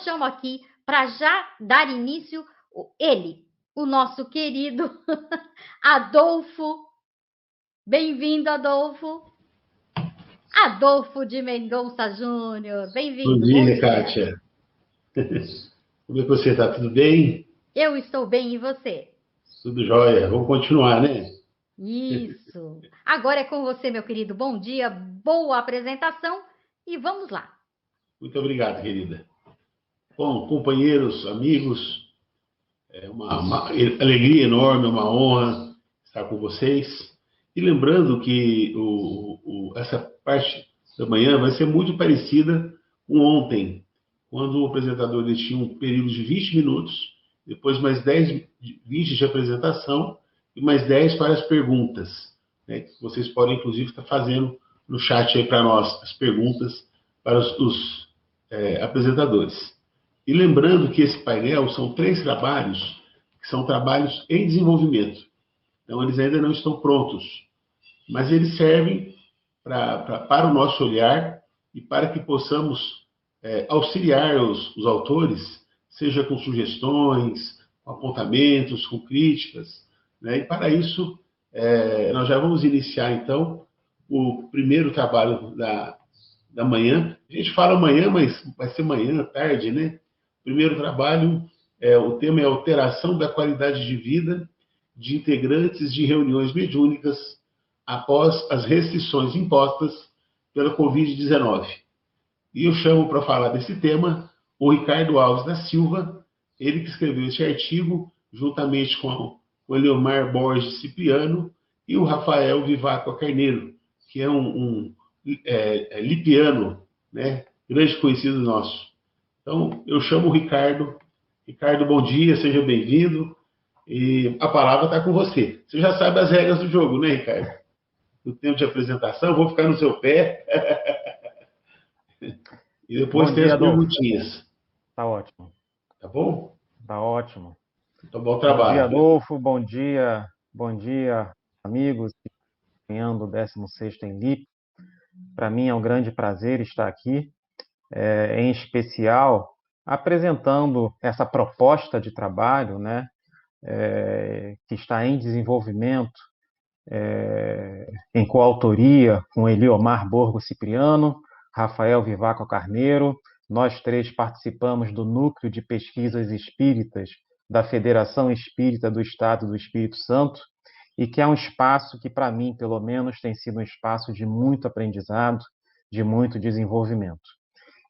chamo aqui para já dar início ele, o nosso querido Adolfo. Bem-vindo, Adolfo. Adolfo de Mendonça Júnior. Bem-vindo. Bom dia, Kátia. Como é que você está? Tudo bem? Eu estou bem, e você? Tudo jóia. Vamos continuar, né? Isso. Agora é com você, meu querido. Bom dia, boa apresentação e vamos lá. Muito obrigado, querida. Bom, companheiros, amigos, é uma alegria enorme, uma honra estar com vocês. E lembrando que essa parte da manhã vai ser muito parecida com ontem, quando o apresentador tinha um período de 20 minutos, depois mais 10, 20 de apresentação e mais 10 para as perguntas, né? Vocês podem, inclusive, estar fazendo no chat aí para nós as perguntas para os apresentadores. E lembrando que esse painel são 3 trabalhos, que são trabalhos em desenvolvimento. Então, eles ainda não estão prontos, mas eles servem para o nosso olhar e para que possamos auxiliar os autores, seja com sugestões, com apontamentos, com críticas, né? E para isso, nós já vamos iniciar, então, o primeiro trabalho da manhã. A gente fala amanhã, mas vai ser manhã, tarde, né? Primeiro trabalho, o tema é alteração da qualidade de vida de integrantes de reuniões mediúnicas após as restrições impostas pela Covid-19. E eu chamo para falar desse tema o Ricardo Alves da Silva, ele que escreveu esse artigo, juntamente com o Eliomar Borges Cipriano e o Rafael Vivaco Carneiro, que é um lipiano, né, grande conhecido nosso. Então, eu chamo o Ricardo. Ricardo, bom dia, seja bem-vindo. E a palavra está com você. Você já sabe as regras do jogo, né, Ricardo? No tempo de apresentação, vou ficar no seu pé. E depois tem as perguntinhas. Tá ótimo. Tá bom? Tá ótimo. Então, bom trabalho. Bom dia, Adolfo. Bom dia, amigos. Ganhando o 16º em LIP. Para mim é um grande prazer estar aqui, em especial apresentando essa proposta de trabalho, né, que está em desenvolvimento, em coautoria com Eliomar Borgo Cipriano, Rafael Vivaco Carneiro. Nós 3 participamos do Núcleo de Pesquisas Espíritas da Federação Espírita do Estado do Espírito Santo, e que é um espaço que, para mim, pelo menos, tem sido um espaço de muito aprendizado, de muito desenvolvimento.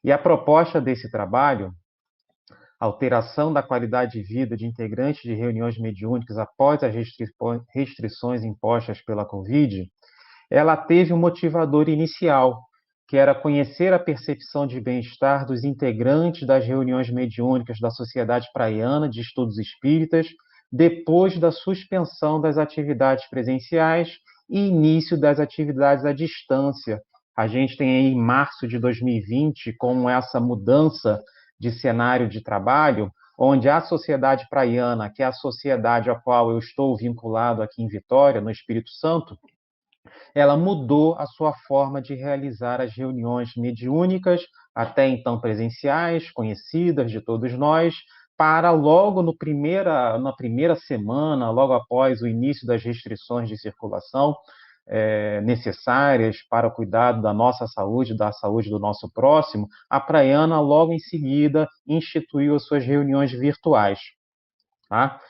E a proposta desse trabalho, alteração da qualidade de vida de integrantes de reuniões mediúnicas após as restrições impostas pela Covid, ela teve um motivador inicial, que era conhecer a percepção de bem-estar dos integrantes das reuniões mediúnicas da Sociedade Praiana de Estudos Espíritas, depois da suspensão das atividades presenciais e início das atividades à distância. A gente tem aí em março de 2020, com essa mudança de cenário de trabalho, onde a Sociedade Praiana, que é a sociedade a qual eu estou vinculado aqui em Vitória, no Espírito Santo, ela mudou a sua forma de realizar as reuniões mediúnicas, até então presenciais, conhecidas de todos nós, para logo na primeira semana, logo após o início das restrições de circulação necessárias para o cuidado da nossa saúde, da saúde do nosso próximo, a Praiana logo em seguida instituiu as suas reuniões virtuais. Tá?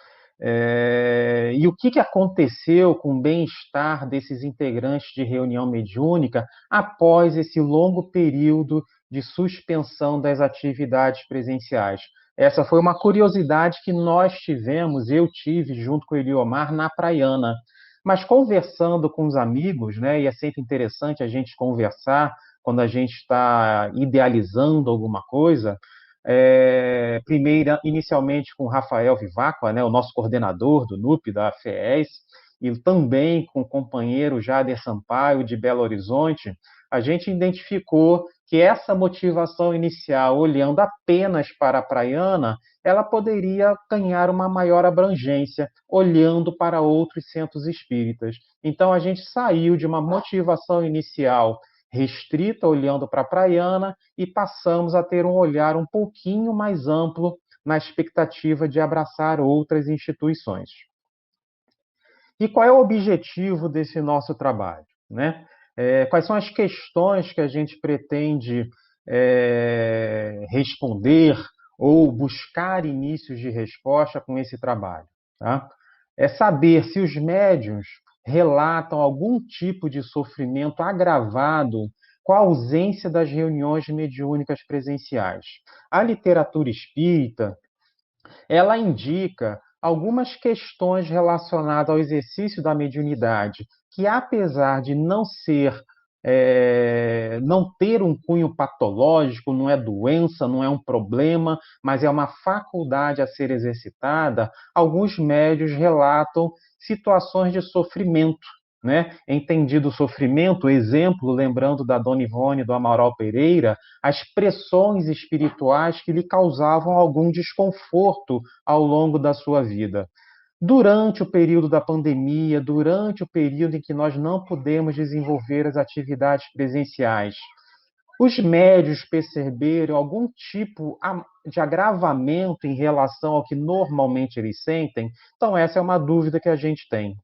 E o que aconteceu com o bem-estar desses integrantes de reunião mediúnica após esse longo período de suspensão das atividades presenciais? Essa foi uma curiosidade que nós tivemos, eu tive junto com o Eliomar na Praiana. Mas conversando com os amigos, né, e é sempre interessante a gente conversar quando a gente está idealizando alguma coisa, inicialmente com o Rafael Vivaco, né, o nosso coordenador do NUP, da FES, e também com o companheiro Jader Sampaio, de Belo Horizonte, a gente identificou que essa motivação inicial, olhando apenas para a Praiana, ela poderia ganhar uma maior abrangência, olhando para outros centros espíritas. Então, a gente saiu de uma motivação inicial restrita, olhando para a praiana, e passamos a ter um olhar um pouquinho mais amplo na expectativa de abraçar outras instituições. E qual é o objetivo desse nosso trabalho, né? Quais são as questões que a gente pretende responder ou buscar inícios de resposta com esse trabalho, tá? É saber se os médiuns relatam algum tipo de sofrimento agravado com a ausência das reuniões mediúnicas presenciais. A literatura espírita, ela indica algumas questões relacionadas ao exercício da mediunidade, que apesar de não ter um cunho patológico, não é doença, não é um problema, mas é uma faculdade a ser exercitada, alguns médiuns relatam situações de sofrimento, né? Entendido sofrimento, exemplo, lembrando da Dona Ivone do Amaral Pereira, as pressões espirituais que lhe causavam algum desconforto ao longo da sua vida. Durante o período da pandemia, durante o período em que nós não pudemos desenvolver as atividades presenciais, os médios perceberam algum tipo de agravamento em relação ao que normalmente eles sentem? Então, essa é uma dúvida que a gente tem.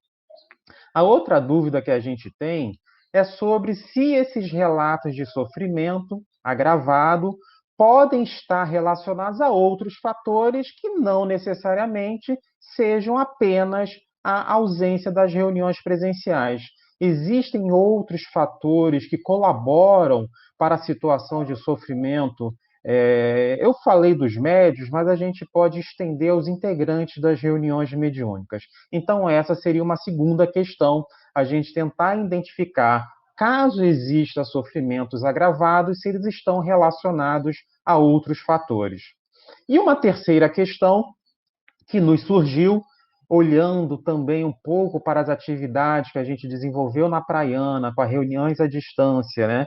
A outra dúvida que a gente tem é sobre se esses relatos de sofrimento agravado podem estar relacionados a outros fatores que não necessariamente sejam apenas a ausência das reuniões presenciais. Existem outros fatores que colaboram para a situação de sofrimento. Eu falei dos médios, mas a gente pode estender aos integrantes das reuniões mediúnicas. Então, essa seria uma segunda questão, a gente tentar identificar, caso exista sofrimentos agravados, se eles estão relacionados a outros fatores. E uma terceira questão que nos surgiu, olhando também um pouco para as atividades que a gente desenvolveu na Praiana, com as reuniões à distância, né?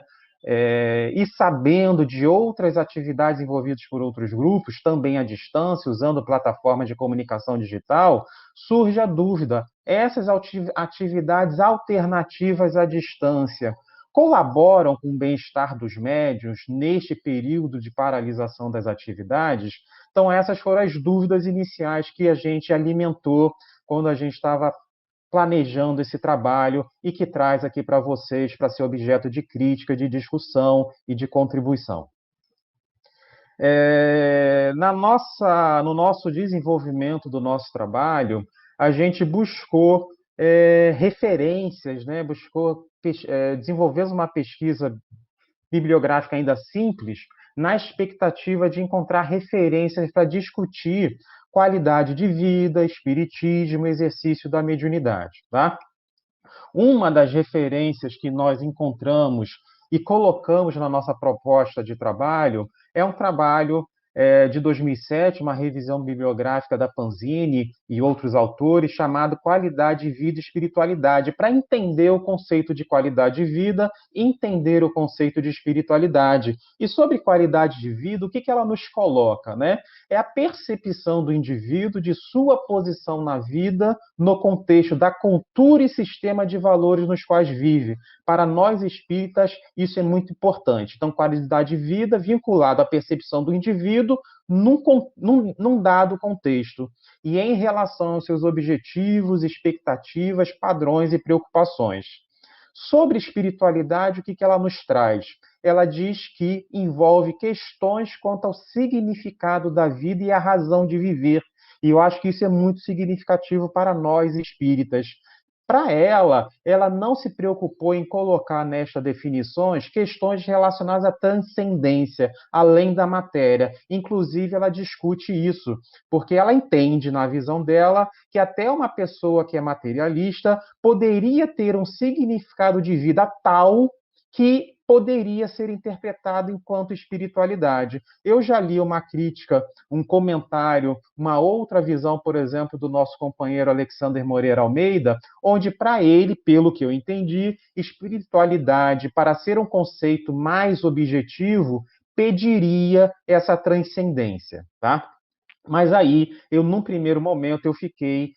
E sabendo de outras atividades envolvidas por outros grupos, também à distância, usando plataformas de comunicação digital, surge a dúvida: essas atividades alternativas à distância colaboram com o bem-estar dos médiuns neste período de paralisação das atividades? Então, essas foram as dúvidas iniciais que a gente alimentou quando a gente estava planejando esse trabalho e que traz aqui para vocês para ser objeto de crítica, de discussão e de contribuição. No nosso desenvolvimento do nosso trabalho, a gente buscou referências, né? Desenvolver uma pesquisa bibliográfica ainda simples, na expectativa de encontrar referências para discutir qualidade de vida, espiritismo, exercício da mediunidade, tá? Uma das referências que nós encontramos e colocamos na nossa proposta de trabalho é um trabalho de 2007, uma revisão bibliográfica da Panzini e outros autores, chamado Qualidade de Vida e Espiritualidade, para entender o conceito de qualidade de vida, entender o conceito de espiritualidade. E sobre qualidade de vida, o que ela nos coloca, né? É a percepção do indivíduo de sua posição na vida no contexto da cultura e sistema de valores nos quais vive. Para nós espíritas, isso é muito importante. Então, qualidade de vida vinculada à percepção do indivíduo num dado contexto e em relação aos seus objetivos, expectativas, padrões e preocupações. Sobre espiritualidade, o que ela nos traz? Ela diz que envolve questões quanto ao significado da vida e a razão de viver. E eu acho que isso é muito significativo para nós espíritas. Para ela não se preocupou em colocar nestas definições questões relacionadas à transcendência, além da matéria. Inclusive, ela discute isso, porque ela entende, na visão dela, que até uma pessoa que é materialista poderia ter um significado de vida tal que poderia ser interpretado enquanto espiritualidade. Eu já li uma crítica, um comentário, uma outra visão, por exemplo, do nosso companheiro Alexander Moreira Almeida, onde, para ele, pelo que eu entendi, espiritualidade, para ser um conceito mais objetivo, pediria essa transcendência, tá? Mas aí, num primeiro momento, eu fiquei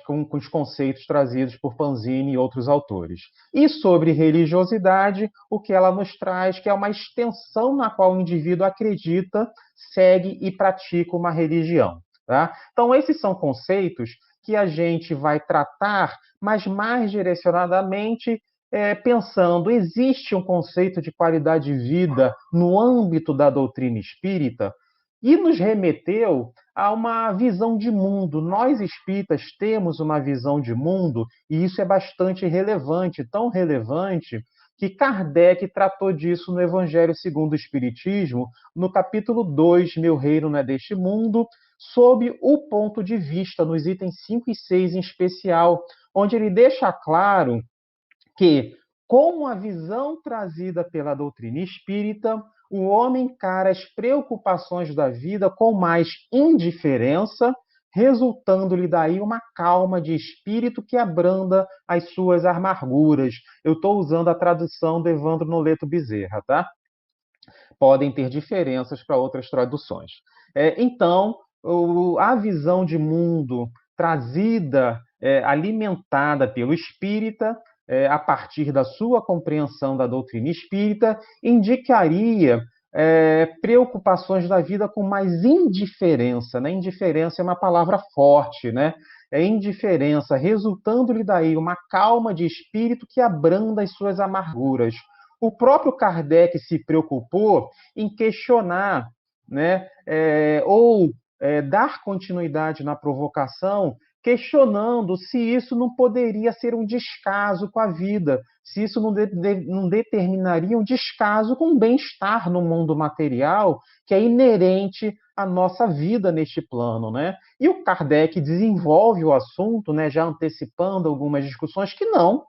com os conceitos trazidos por Panzini e outros autores. E sobre religiosidade, o que ela nos traz, que é uma extensão na qual o indivíduo acredita, segue e pratica uma religião. Tá? Então, esses são conceitos que a gente vai tratar, mas mais direcionadamente, pensando, existe um conceito de qualidade de vida no âmbito da doutrina espírita? E nos remeteu a uma visão de mundo. Nós espíritas temos uma visão de mundo, e isso é bastante relevante, tão relevante, que Kardec tratou disso no Evangelho segundo o Espiritismo, no capítulo 2, Meu Reino Não é Deste Mundo, sob o ponto de vista, nos itens 5 e 6 em especial, onde ele deixa claro que, com a visão trazida pela doutrina espírita, o homem encara as preocupações da vida com mais indiferença, resultando-lhe daí uma calma de espírito que abranda as suas amarguras. Eu estou usando a tradução do Evandro Noleto Bezerra, tá? Podem ter diferenças para outras traduções. Então, a visão de mundo trazida, alimentada pelo espírita, a partir da sua compreensão da doutrina espírita, indicaria preocupações da vida com mais indiferença. Né? Indiferença é uma palavra forte, né? É indiferença, resultando-lhe daí uma calma de espírito que abranda as suas amarguras. O próprio Kardec se preocupou em questionar, né? Ou dar continuidade na provocação, questionando se isso não poderia ser um descaso com a vida, se isso não determinaria um descaso com o bem-estar no mundo material, que é inerente à nossa vida neste plano, né? E o Kardec desenvolve o assunto, né, já antecipando algumas discussões, que não.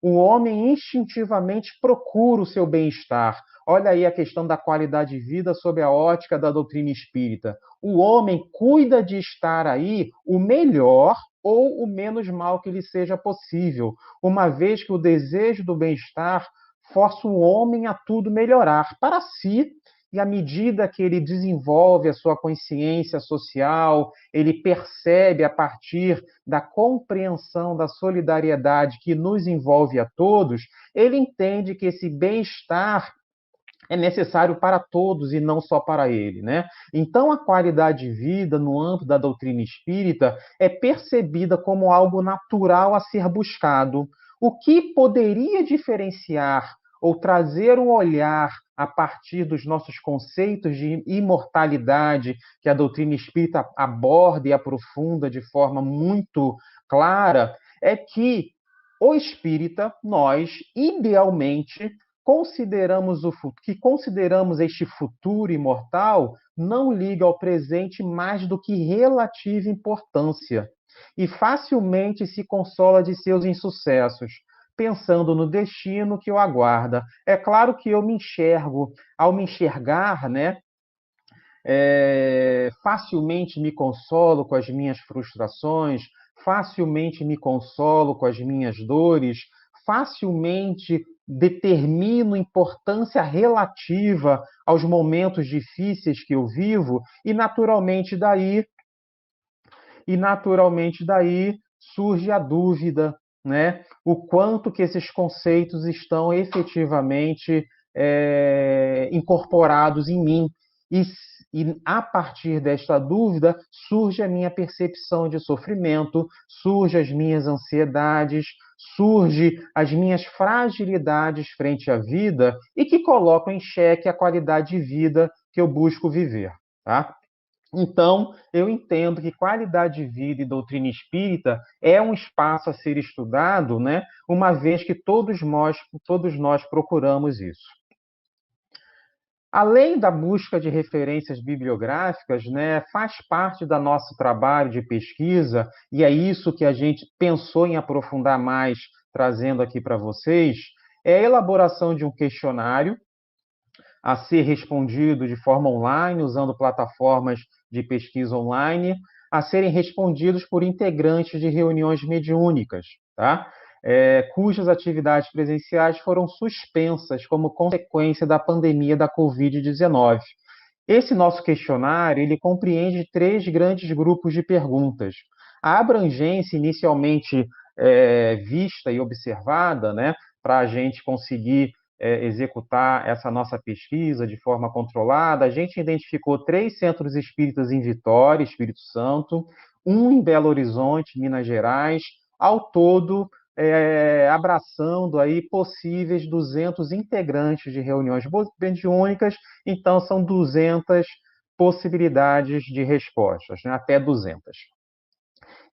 O homem instintivamente procura o seu bem-estar. Olha aí a questão da qualidade de vida sob a ótica da doutrina espírita. O homem cuida de estar aí o melhor ou o menos mal que lhe seja possível, uma vez que o desejo do bem-estar força o homem a tudo melhorar para si, e à medida que ele desenvolve a sua consciência social, ele percebe a partir da compreensão da solidariedade que nos envolve a todos, ele entende que esse bem-estar é necessário para todos e não só para ele, né? Então, a qualidade de vida no âmbito da doutrina espírita é percebida como algo natural a ser buscado. O que poderia diferenciar ou trazer um olhar a partir dos nossos conceitos de imortalidade que a doutrina espírita aborda e aprofunda de forma muito clara, é que o espírita, nós, idealmente, consideramos este futuro imortal não liga ao presente mais do que relativa importância e facilmente se consola de seus insucessos, pensando no destino que o aguarda. É claro que eu me enxergo, ao me enxergar, né, facilmente me consolo com as minhas frustrações, facilmente me consolo com as minhas dores, facilmente determino importância relativa aos momentos difíceis que eu vivo e naturalmente daí surge a dúvida, né? O quanto que esses conceitos estão efetivamente incorporados em mim. E a partir desta dúvida surge a minha percepção de sofrimento, surge as minhas ansiedades, surge as minhas fragilidades frente à vida e que colocam em xeque a qualidade de vida que eu busco viver, tá? Então, eu entendo que qualidade de vida e doutrina espírita é um espaço a ser estudado, né? Uma vez que todos nós procuramos isso. Além da busca de referências bibliográficas, né, faz parte do nosso trabalho de pesquisa, e é isso que a gente pensou em aprofundar mais, trazendo aqui para vocês, é a elaboração de um questionário a ser respondido de forma online, usando plataformas de pesquisa online, a serem respondidos por integrantes de reuniões mediúnicas, tá? Cujas atividades presenciais foram suspensas como consequência da pandemia da Covid-19. Esse nosso questionário ele compreende 3 grandes grupos de perguntas. A abrangência inicialmente vista e observada, né, para a gente conseguir executar essa nossa pesquisa de forma controlada, a gente identificou 3 centros espíritas em Vitória, Espírito Santo, um em Belo Horizonte, Minas Gerais, ao todo abraçando aí possíveis 200 integrantes de reuniões mediúnicas, então são 200 possibilidades de respostas, né, até 200.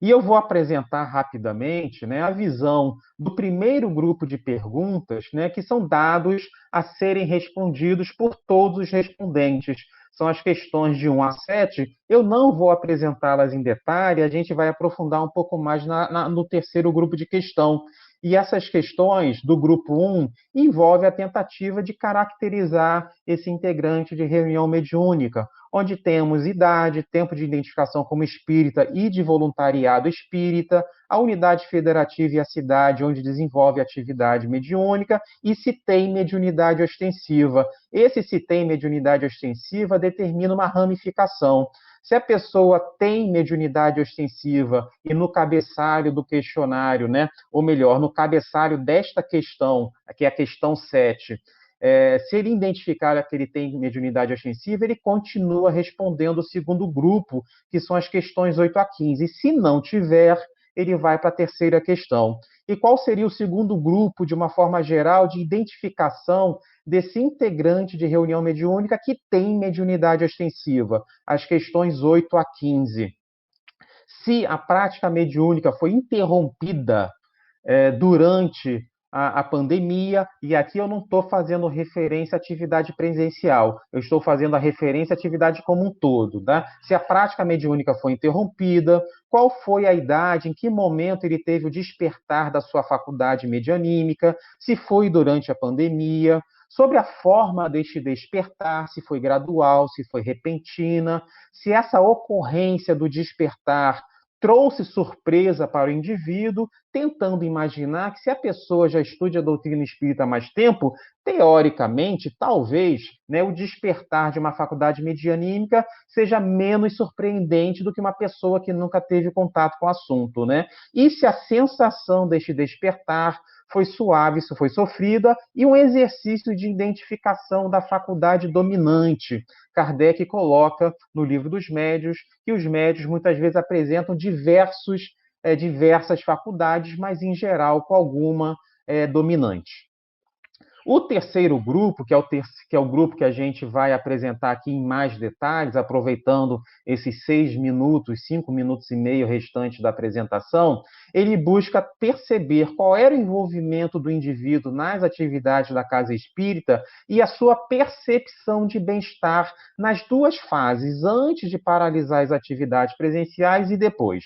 E eu vou apresentar rapidamente, né, a visão do primeiro grupo de perguntas, né, que são dados a serem respondidos por todos os respondentes. São as questões de 1 a 7. Eu não vou apresentá-las em detalhe, a gente vai aprofundar um pouco mais no terceiro grupo de questão. E essas questões do grupo 1 envolvem a tentativa de caracterizar esse integrante de reunião mediúnica, onde temos idade, tempo de identificação como espírita e de voluntariado espírita, a unidade federativa e a cidade onde desenvolve atividade mediúnica e se tem mediunidade ostensiva. Esse se tem mediunidade ostensiva determina uma ramificação. Se a pessoa tem mediunidade ostensiva e no cabeçalho do questionário, né, ou melhor, no cabeçalho desta questão, que é a questão 7, se ele identificar que ele tem mediunidade ostensiva, ele continua respondendo o segundo grupo, que são as questões 8 a 15. E se não tiver, ele vai para a terceira questão. E qual seria o segundo grupo, de uma forma geral, de identificação desse integrante de reunião mediúnica que tem mediunidade ostensiva? As questões 8 a 15. Se a prática mediúnica foi interrompida durante a pandemia, e aqui eu não estou fazendo referência à atividade presencial, eu estou fazendo a referência à atividade como um todo, tá? Se a prática mediúnica foi interrompida, qual foi a idade, em que momento ele teve o despertar da sua faculdade medianímica, se foi durante a pandemia, sobre a forma deste despertar, se foi gradual, se foi repentina, se essa ocorrência do despertar trouxe surpresa para o indivíduo, tentando imaginar que se a pessoa já estuda a doutrina espírita há mais tempo, teoricamente, talvez, né, o despertar de uma faculdade medianímica seja menos surpreendente do que uma pessoa que nunca teve contato com o assunto, né? E se a sensação deste despertar foi suave, isso foi sofrida, e um exercício de identificação da faculdade dominante. Kardec coloca no Livro dos Médiuns que os médiuns muitas vezes apresentam diversas faculdades, mas em geral com alguma dominante. O terceiro grupo, que é o grupo que a gente vai apresentar aqui em mais detalhes, aproveitando esses 6 minutos, 5 minutos e meio restantes da apresentação, ele busca perceber qual era o envolvimento do indivíduo nas atividades da casa espírita e a sua percepção de bem-estar nas duas fases, antes de paralisar as atividades presenciais e depois.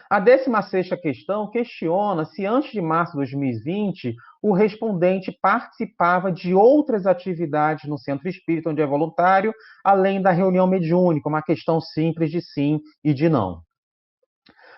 A 16ª questão questiona se antes de março de 2020 o respondente participava de outras atividades no centro espírita onde é voluntário, além da reunião mediúnica, uma questão simples de sim e de não.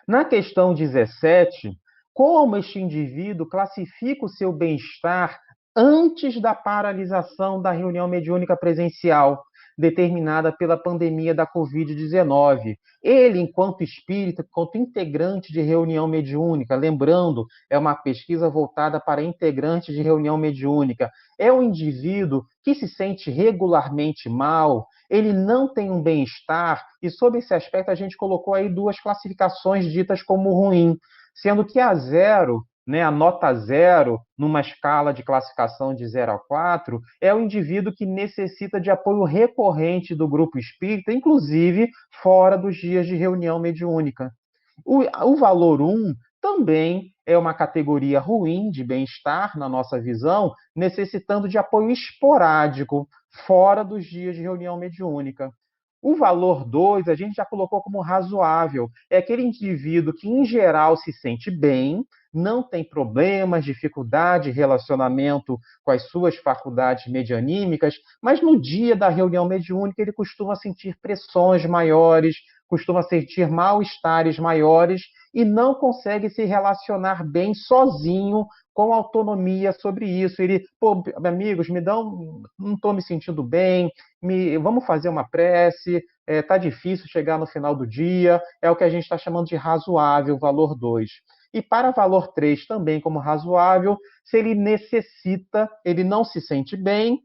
Na questão 17, como este indivíduo classifica o seu bem-estar antes da paralisação da reunião mediúnica presencial, determinada pela pandemia da Covid-19. Ele, enquanto espírita, enquanto integrante de reunião mediúnica, lembrando, é uma pesquisa voltada para integrantes de reunião mediúnica, é um indivíduo que se sente regularmente mal, ele não tem um bem-estar, e sob esse aspecto a gente colocou aí 2 classificações ditas como ruim, sendo que a 0, né, a nota 0, numa escala de classificação de 0 a 4, é o indivíduo que necessita de apoio recorrente do grupo espírita, inclusive fora dos dias de reunião mediúnica. O valor 1 também é uma categoria ruim de bem-estar, na nossa visão, necessitando de apoio esporádico, fora dos dias de reunião mediúnica. O valor 2 a gente já colocou como razoável. É aquele indivíduo que, em geral, se sente bem, não tem problemas, dificuldade de relacionamento com as suas faculdades medianímicas, mas no dia da reunião mediúnica ele costuma sentir pressões maiores, costuma sentir mal-estares maiores e não consegue se relacionar bem sozinho, com autonomia sobre isso. Ele, pô, amigos, não estou me sentindo bem, vamos fazer uma prece, tá difícil chegar no final do dia, é o que a gente está chamando de razoável, valor 2. E para valor 3 também como razoável, se ele necessita, ele não se sente bem,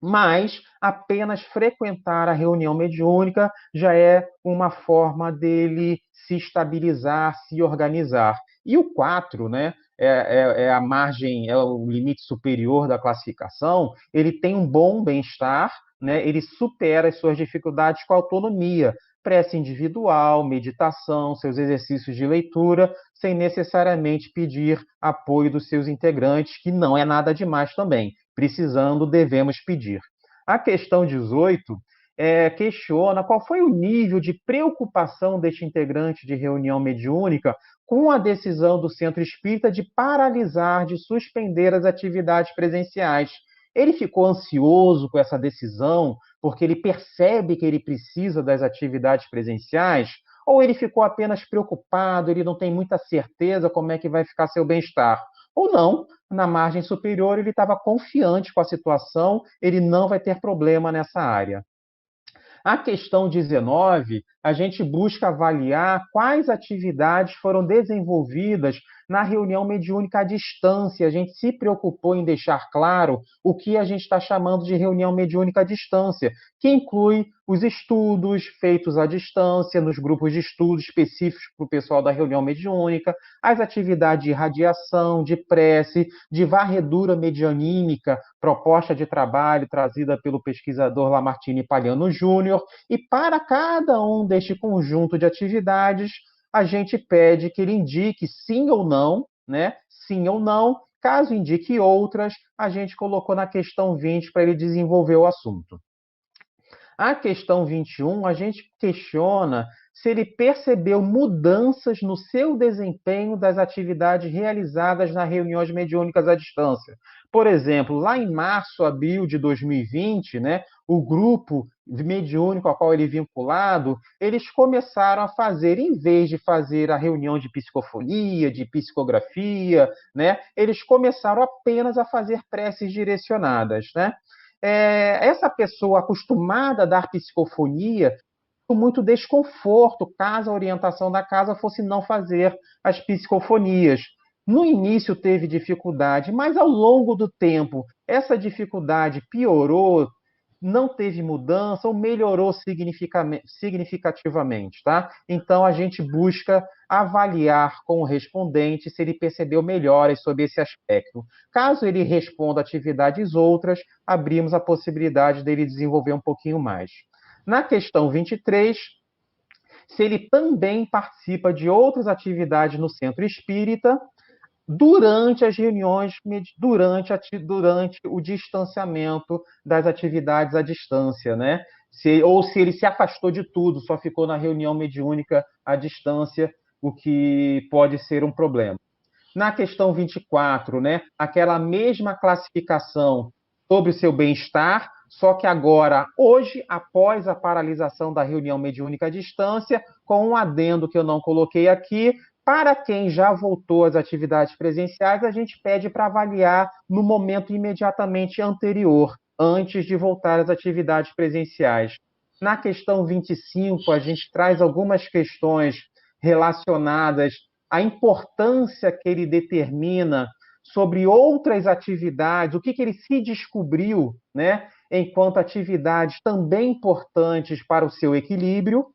mas apenas frequentar a reunião mediúnica já é uma forma dele se estabilizar, se organizar. E o 4, né, é a margem, é o limite superior da classificação, ele tem um bom bem-estar, né, ele supera as suas dificuldades com autonomia, prece individual, meditação, seus exercícios de leitura, sem necessariamente pedir apoio dos seus integrantes, que não é nada demais também. Precisando, devemos pedir. A questão 18 questiona qual foi o nível de preocupação deste integrante de reunião mediúnica com a decisão do Centro Espírita de paralisar, de suspender as atividades presenciais. Ele ficou ansioso com essa decisão porque ele percebe que ele precisa das atividades presenciais? Ou ele ficou apenas preocupado, ele não tem muita certeza como é que vai ficar seu bem-estar? Ou não, na margem superior ele estava confiante com a situação, ele não vai ter problema nessa área. A questão 19, a gente busca avaliar quais atividades foram desenvolvidas na reunião mediúnica à distância. A gente se preocupou em deixar claro o que a gente está chamando de reunião mediúnica à distância, que inclui os estudos feitos à distância, nos grupos de estudos específicos para o pessoal da reunião mediúnica, as atividades de radiação, de prece, de varredura medianímica, proposta de trabalho trazida pelo pesquisador Lamartine Palhano Júnior, e para cada um deste conjunto de atividades, a gente pede que ele indique sim ou não, né? Sim ou não. Caso indique outras, a gente colocou na questão 20 para ele desenvolver o assunto. A questão 21, a gente questiona se ele percebeu mudanças no seu desempenho das atividades realizadas nas reuniões mediúnicas à distância. Por exemplo, lá em março, abril de 2020, né, o grupo mediúnico ao qual ele é vinculado, eles começaram a fazer, em vez de fazer a reunião de psicofonia, de psicografia, né, eles começaram apenas a fazer preces direcionadas, né? Essa pessoa acostumada a dar psicofonia, com muito desconforto, caso a orientação da casa fosse não fazer as psicofonias. No início teve dificuldade, mas ao longo do tempo, essa dificuldade piorou, não teve mudança ou melhorou significativamente, tá? Então, a gente busca avaliar com o respondente se ele percebeu melhoras sobre esse aspecto. Caso ele responda atividades outras, abrimos a possibilidade dele desenvolver um pouquinho mais. Na questão 23, se ele também participa de outras atividades no centro espírita, durante as reuniões, durante o distanciamento das atividades à distância, né? Ou se ele se afastou de tudo, só ficou na reunião mediúnica à distância, o que pode ser um problema. Na questão 24, né, aquela mesma classificação sobre o seu bem-estar, só que agora, hoje, após a paralisação da reunião mediúnica à distância, com um adendo que eu não coloquei aqui, para quem já voltou às atividades presenciais, a gente pede para avaliar no momento imediatamente anterior, antes de voltar às atividades presenciais. Na questão 25, a gente traz algumas questões relacionadas à importância que ele determina sobre outras atividades, o que ele se descobriu, né, enquanto atividades também importantes para o seu equilíbrio.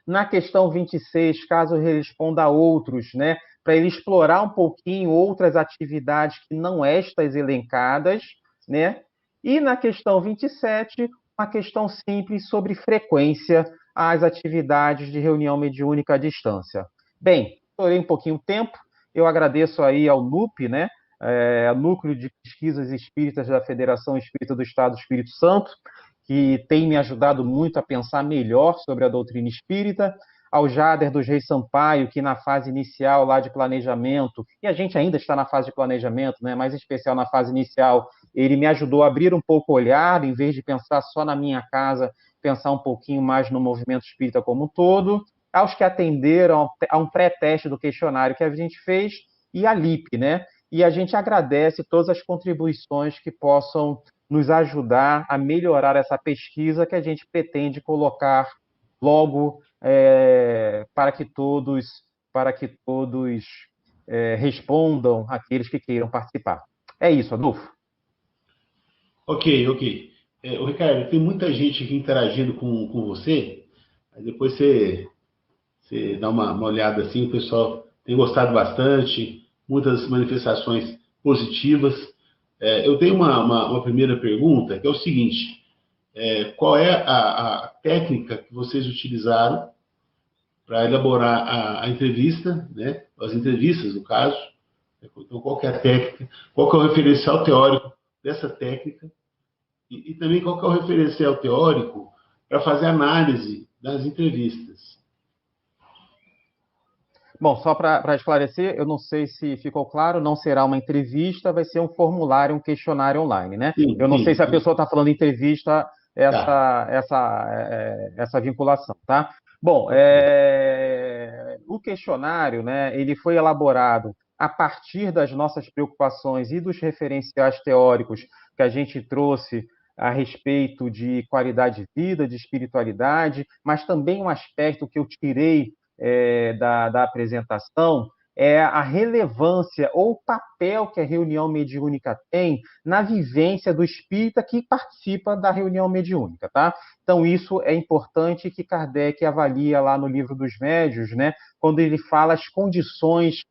Na questão 26, caso ele responda a outros, né, para ele explorar um pouquinho outras atividades que não estas elencadas, né? E na questão 27, uma questão simples sobre frequência às atividades de reunião mediúnica à distância. Bem, estourei um pouquinho o tempo, eu agradeço aí ao NUP, né, Núcleo de Pesquisas Espíritas da Federação Espírita do Estado do Espírito Santo, que tem me ajudado muito a pensar melhor sobre a doutrina espírita, ao Jader dos Reis Sampaio, que na fase inicial lá de planejamento, e a gente ainda está na fase de planejamento, né, mas em especial na fase inicial, ele me ajudou a abrir um pouco o olhar, em vez de pensar só na minha casa, pensar um pouquinho mais no movimento espírita como um todo. aos que atenderam a um pré-teste do questionário que a gente fez e a LIP, né? E a gente agradece todas as contribuições que possam nos ajudar a melhorar essa pesquisa que a gente pretende colocar logo para que todos respondam aqueles que queiram participar. É isso, Adolfo. Ok, ok. Ô, Ricardo, tem muita gente aqui interagindo com você. Aí depois você dá uma olhada assim, o pessoal tem gostado bastante, muitas manifestações positivas. Eu tenho uma primeira pergunta, que é o seguinte: qual é a técnica que vocês utilizaram para elaborar a entrevista, né? As entrevistas, no caso? Então, qual que é a técnica? Qual que é o referencial teórico dessa técnica? E também qual que é o referencial teórico para fazer análise das entrevistas? Bom, só para esclarecer, eu não sei se ficou claro, não será uma entrevista, vai ser um formulário, um questionário online, né? Sim, Eu não sei sim, se a sim. pessoa está falando entrevista, Tá. essa vinculação, tá? Bom, o questionário, né, ele foi elaborado a partir das nossas preocupações e dos referenciais teóricos que a gente trouxe a respeito de qualidade de vida, de espiritualidade, mas também um aspecto que eu tirei da apresentação é a relevância ou o papel que a reunião mediúnica tem na vivência do espírita que participa da reunião mediúnica, tá? Então, isso é importante que Kardec avalia lá no Livro dos Médiuns, né? Quando ele fala as condições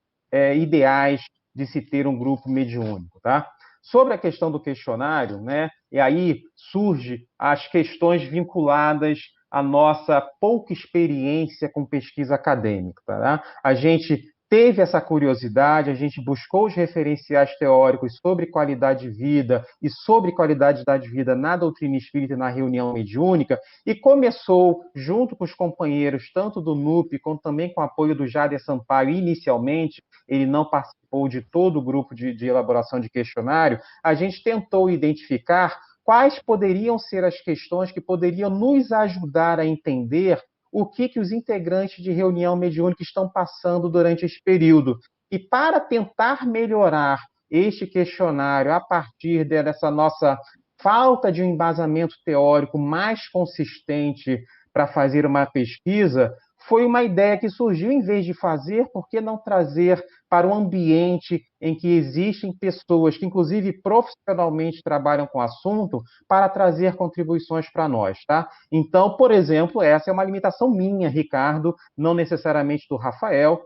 ideais de se ter um grupo mediúnico, tá? Sobre a questão do questionário, né? E aí surge as questões vinculadas a nossa pouca experiência com pesquisa acadêmica. Tá? A gente teve essa curiosidade, a gente buscou os referenciais teóricos sobre qualidade de vida e sobre qualidade de vida na doutrina espírita e na reunião mediúnica, e começou, junto com os companheiros, tanto do NUP, como também com o apoio do Jader Sampaio, inicialmente, ele não participou de todo o grupo de elaboração de questionário, a gente tentou identificar quais poderiam ser as questões que poderiam nos ajudar a entender o que os integrantes de reunião mediúnica estão passando durante esse período. E para tentar melhorar este questionário a partir dessa nossa falta de um embasamento teórico mais consistente para fazer uma pesquisa, foi uma ideia que surgiu, em vez de fazer, por que não trazer para um ambiente em que existem pessoas que, inclusive, profissionalmente trabalham com o assunto, para trazer contribuições para nós, tá? Então, por exemplo, essa é uma limitação minha, Ricardo, não necessariamente do Rafael,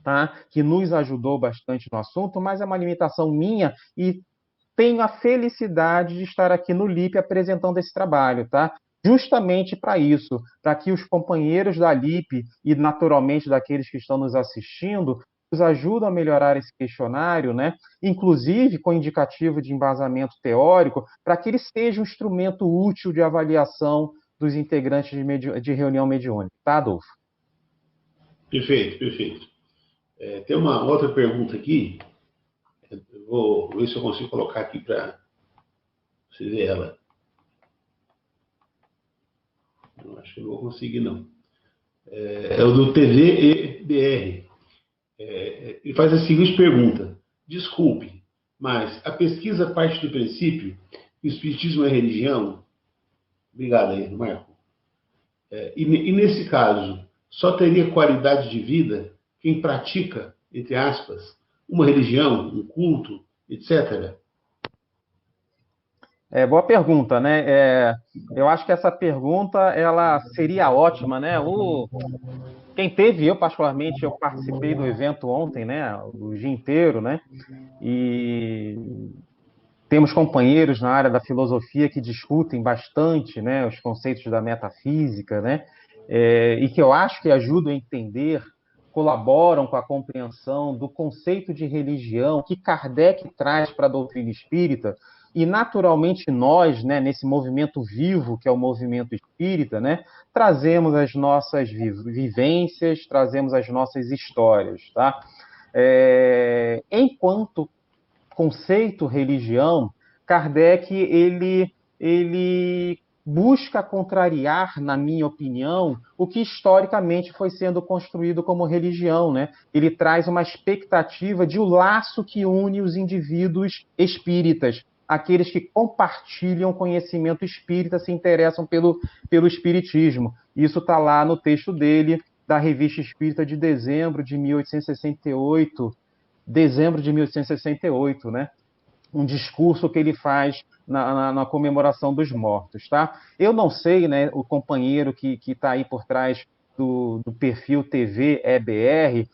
tá? Que nos ajudou bastante no assunto, mas é uma limitação minha e tenho a felicidade de estar aqui no LIP apresentando esse trabalho, tá? Justamente para isso, para que os companheiros da LIP e, naturalmente, daqueles que estão nos assistindo, nos ajudem a melhorar esse questionário, né? Inclusive com indicativo de embasamento teórico, para que ele seja um instrumento útil de avaliação dos integrantes de reunião mediúnica, tá, Adolfo? Perfeito, perfeito. Tem uma outra pergunta aqui. Eu vou ver se eu consigo colocar aqui para você ver ela. Não, acho que não vou conseguir, não. É o do TVEBR. Ele faz a seguinte pergunta: desculpe, mas a pesquisa parte do princípio que o Espiritismo é religião? Obrigado aí, Marco. E nesse caso, só teria qualidade de vida quem pratica, entre aspas, uma religião, um culto, etc. Boa pergunta, né? Eu acho que essa pergunta ela seria ótima, né? Quem teve, eu particularmente, eu participei do evento ontem, né? O dia inteiro, né? E temos companheiros na área da filosofia que discutem bastante, né? Os conceitos da metafísica, né? E que eu acho que ajudam a entender, colaboram com a compreensão do conceito de religião que Kardec traz para a doutrina espírita. E, naturalmente, nós, né, nesse movimento vivo, que é o movimento espírita, né, trazemos as nossas vivências, trazemos as nossas histórias. Tá? Enquanto conceito religião, Kardec ele busca contrariar, na minha opinião, o que historicamente foi sendo construído como religião, né? Ele traz uma expectativa de um laço que une os indivíduos espíritas, aqueles que compartilham conhecimento espírita, se interessam pelo espiritismo. Isso está lá no texto dele, da Revista Espírita de dezembro de 1868, né? Um discurso que ele faz na comemoração dos mortos, tá? Eu não sei, né, o companheiro que está aí por trás do perfil TV EBR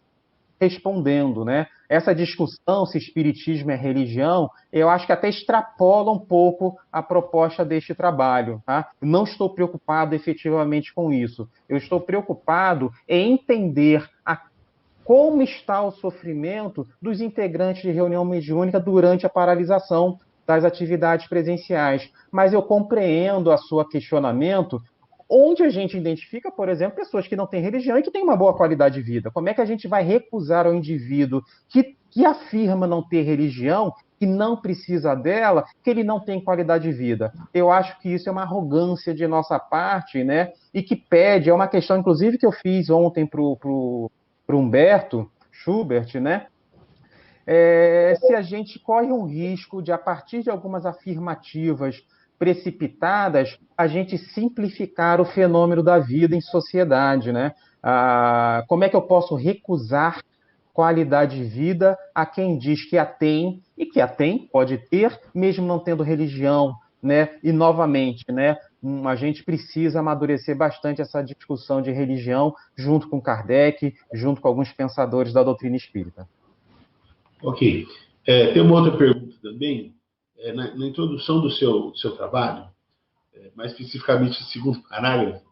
respondendo, né? Essa discussão se espiritismo é religião, eu acho que até extrapola um pouco a proposta deste trabalho, tá? Não estou preocupado efetivamente com isso. Eu estou preocupado em entender como está o sofrimento dos integrantes de reunião mediúnica durante a paralisação das atividades presenciais. Mas eu compreendo o seu questionamento, onde a gente identifica, por exemplo, pessoas que não têm religião e que têm uma boa qualidade de vida. Como é que a gente vai recusar ao indivíduo que afirma não ter religião, que não precisa dela, que ele não tem qualidade de vida? Eu acho que isso é uma arrogância de nossa parte, né? E que pede, é uma questão, inclusive, que eu fiz ontem para o Humberto Schubert, né? Se a gente corre um risco de, a partir de algumas afirmativas precipitadas, a gente simplificar o fenômeno da vida em sociedade, né? Como é que eu posso recusar qualidade de vida a quem diz que a tem, e que a tem, pode ter, mesmo não tendo religião, né? E, novamente, né, a gente precisa amadurecer bastante essa discussão de religião junto com Kardec, junto com alguns pensadores da doutrina espírita. Ok. Tem uma outra pergunta também. Na introdução do seu trabalho, mais especificamente no segundo parágrafo,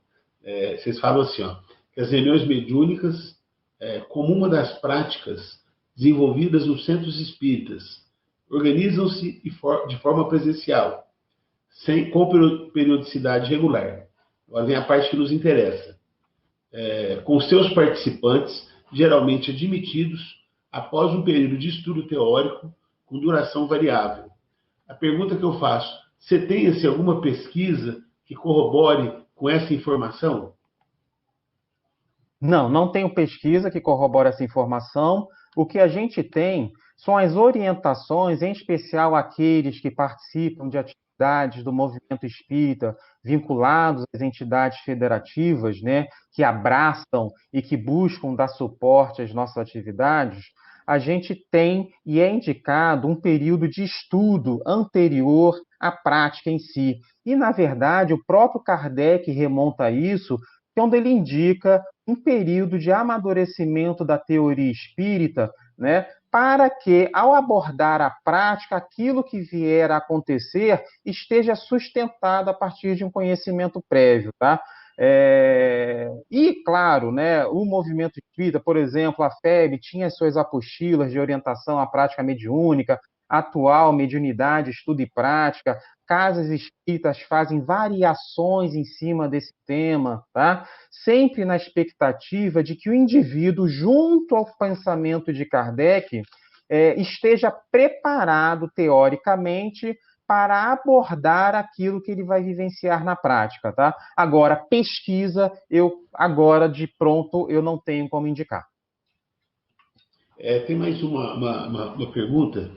vocês falam assim, ó, que as reuniões mediúnicas, como uma das práticas desenvolvidas nos centros espíritas, organizam-se de forma presencial, com periodicidade regular. Agora vem a parte que nos interessa. Com seus participantes, geralmente admitidos, após um período de estudo teórico com duração variável. A pergunta que eu faço, você tem alguma pesquisa que corrobore com essa informação? Não tenho pesquisa que corrobore essa informação. O que a gente tem são as orientações, em especial aqueles que participam de atividades do movimento espírita vinculados às entidades federativas, né, que abraçam e que buscam dar suporte às nossas atividades. A gente tem e é indicado um período de estudo anterior à prática em si. E, na verdade, o próprio Kardec remonta a isso, quando ele indica um período de amadurecimento da teoria espírita, né, para que, ao abordar a prática, aquilo que vier a acontecer esteja sustentado a partir de um conhecimento prévio, tá? E, claro, né, o movimento espírita, por exemplo, a FEB tinha suas apostilas de orientação à prática mediúnica, atual, mediunidade, estudo e prática, casas espíritas fazem variações em cima desse tema, tá? Sempre na expectativa de que o indivíduo, junto ao pensamento de Kardec, esteja preparado, teoricamente, para abordar aquilo que ele vai vivenciar na prática, tá? Agora, pesquisa, agora, de pronto, eu não tenho como indicar. Tem mais uma pergunta.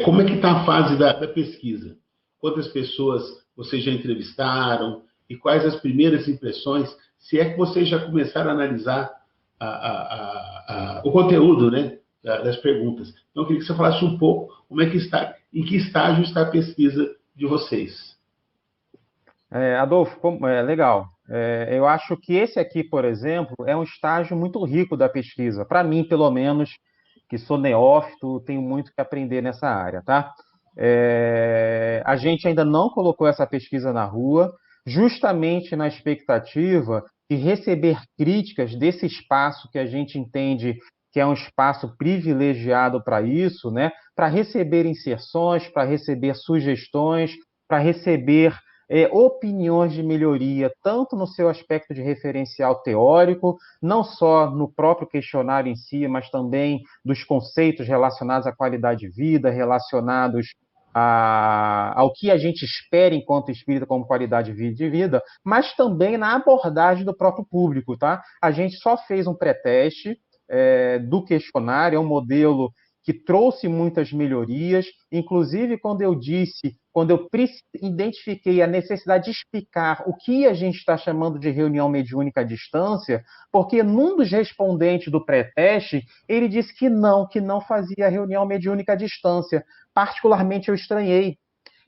Como é que está a fase da pesquisa? Quantas pessoas vocês já entrevistaram? E quais as primeiras impressões? Se é que vocês já começaram a analisar o conteúdo, né, das perguntas. Então, eu queria que você falasse um pouco em que estágio está a pesquisa de vocês. Adolfo, legal. Eu acho que esse aqui, por exemplo, é um estágio muito rico da pesquisa. Para mim, pelo menos, que sou neófito, tenho muito que aprender nessa área, tá? A gente ainda não colocou essa pesquisa na rua, justamente na expectativa de receber críticas desse espaço que a gente entende que é um espaço privilegiado para isso, né? Para receber inserções, para receber sugestões, para receber opiniões de melhoria, tanto no seu aspecto de referencial teórico, não só no próprio questionário em si, mas também dos conceitos relacionados à qualidade de vida, relacionados ao que a gente espera enquanto espírita como qualidade de vida, mas também na abordagem do próprio público, tá? A gente só fez um pré-teste do questionário, é um modelo que trouxe muitas melhorias, inclusive quando eu identifiquei a necessidade de explicar o que a gente está chamando de reunião mediúnica à distância, porque num dos respondentes do pré-teste, ele disse que não fazia reunião mediúnica à distância. Particularmente eu estranhei,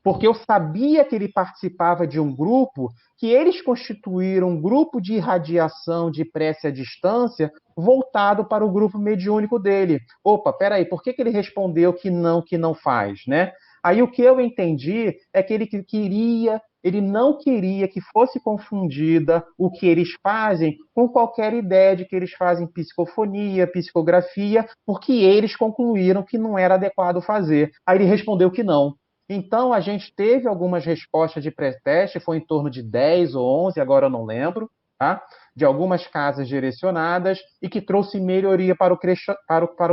porque eu sabia que ele participava de um grupo, que eles constituíram um grupo de irradiação de prece à distância voltado para o grupo mediúnico dele. Opa, peraí, por que ele respondeu que não faz, né? Aí o que eu entendi é que ele não queria que fosse confundida o que eles fazem com qualquer ideia de que eles fazem psicofonia, psicografia, porque eles concluíram que não era adequado fazer. Aí ele respondeu que não. Então, a gente teve algumas respostas de pré-teste, foi em torno de 10 ou 11, agora eu não lembro, tá? De algumas casas direcionadas e que trouxe melhoria para o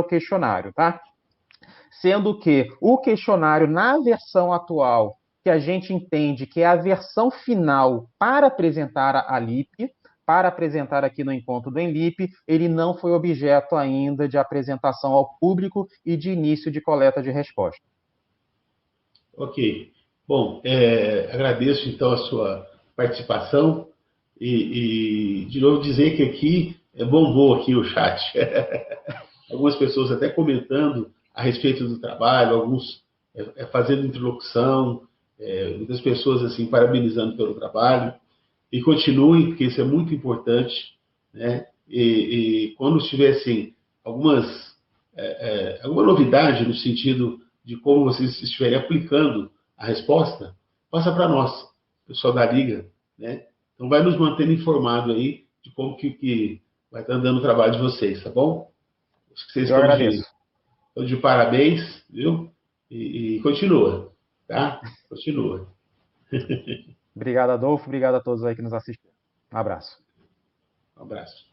questionário, tá? Sendo que o questionário, na versão atual, que a gente entende que é a versão final para apresentar a LIP, para apresentar aqui no encontro do ENLIP, ele não foi objeto ainda de apresentação ao público e de início de coleta de resposta. Ok. Bom, agradeço então a sua participação de novo dizer que aqui bombou aqui o chat. Algumas pessoas até comentando a respeito do trabalho, alguns fazendo interlocução, muitas pessoas assim parabenizando pelo trabalho. E continuem, porque isso é muito importante, né? E quando tivessem alguma novidade no sentido de como vocês estiverem aplicando a resposta, passa para nós, pessoal da Liga, né? Então vai nos mantendo informado aí de como que vai estar andando o trabalho de vocês, tá bom? Acho que vocês Eu agradeço. estão de parabéns, viu? E continua, tá? Continua. Obrigado, Adolfo. Obrigado a todos aí que nos assistiram. Um abraço. Um abraço.